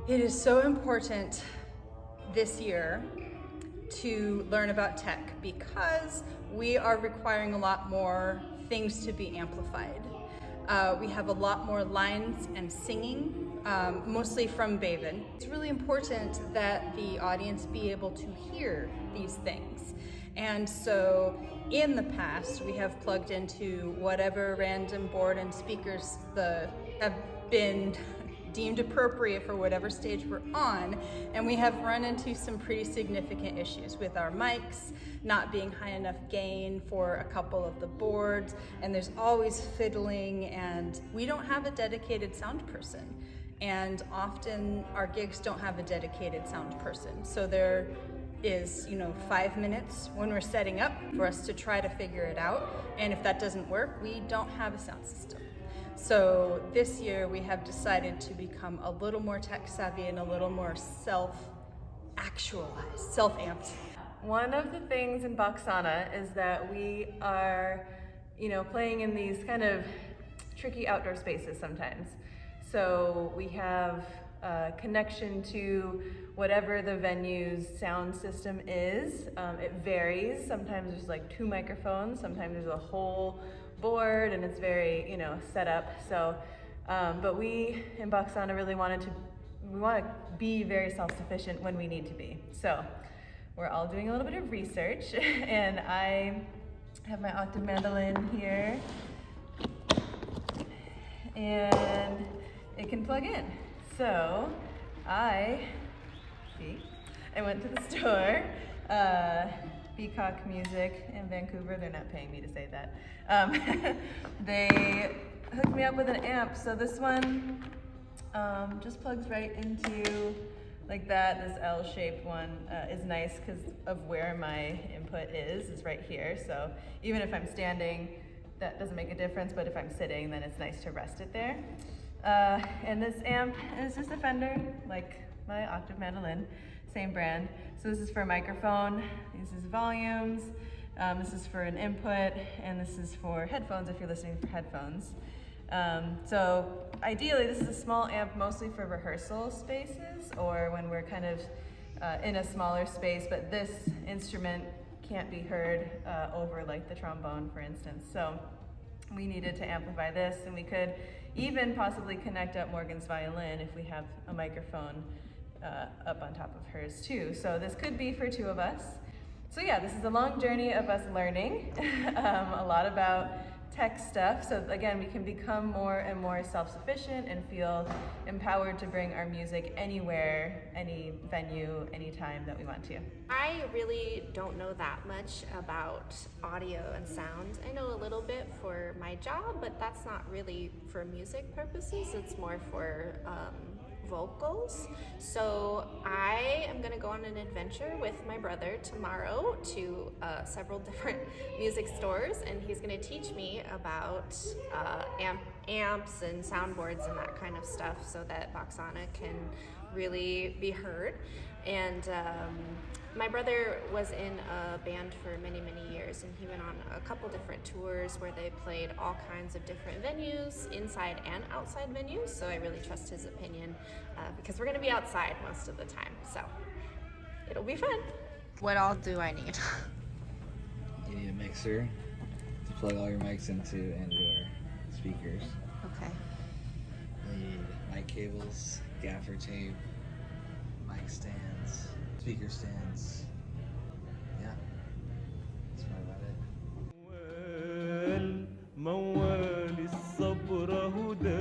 It is so important this year to learn about tech because we are requiring a lot more things to be amplified. We have a lot more lines and singing, mostly from Baven. It's really important that the audience be able to hear these things. And so in the past, we have plugged into whatever random board and speakers have been deemed appropriate for whatever stage we're on, and we have run into some pretty significant issues with our mics not being high enough gain for a couple of the boards, and there's always fiddling, and we don't have a dedicated sound person, and often our gigs don't have a dedicated sound person, so there is 5 minutes when we're setting up for us to try to figure it out, and if that doesn't work, we don't have a sound system. So this year we have decided to become a little more tech savvy and a little more self-actualized, self-amped. One of the things in Baksana is that we are, playing in these kind of tricky outdoor spaces sometimes. So we have a connection to whatever the venue's sound system is. It varies. Sometimes there's like 2 microphones, sometimes there's a whole board and it's very, set up. So, but we in Baksana really want to be very self-sufficient when we need to be. So we're all doing a little bit of research and I have my octave mandolin here and it can plug in. So I went to the store, Peacock Music in Vancouver, they're not paying me to say that. They hooked me up with an amp. So this one just plugs right into like that. This L-shaped one is nice because of where my input is right here. So even if I'm standing, that doesn't make a difference, but if I'm sitting, then it's nice to rest it there. And this amp is just a Fender, like my octave mandolin, same brand. So this is for a microphone, this is volumes, this is for an input, and this is for headphones if you're listening for headphones. So ideally this is a small amp mostly for rehearsal spaces or when we're kind of in a smaller space, but this instrument can't be heard over like the trombone, for instance. So we needed to amplify this, and we could even possibly connect up Morgan's violin if we have a microphone up on top of hers too. So this could be for 2 of us. So yeah, this is a long journey of us learning a lot about tech stuff. So again, we can become more and more self-sufficient and feel empowered to bring our music anywhere, any venue, anytime that we want to. I really don't know that much about audio and sound. I know a little bit for my job, but that's not really for music purposes. It's more for vocals. So I am gonna go on an adventure with my brother tomorrow to several different music stores, and he's gonna teach me about amps and soundboards and that kind of stuff so that Baksana can really be heard. And my brother was in a band for many, many years, and he went on a couple different tours where they played all kinds of different venues, inside and outside venues, so I really trust his opinion because we're going to be outside most of the time, so it'll be fun. What all do I need? You need a mixer to plug all your mics into and your speakers. Okay. You need mic cables, gaffer tape, mic stands, speaker stands. Yeah, that's probably about it. موال الصبر هدى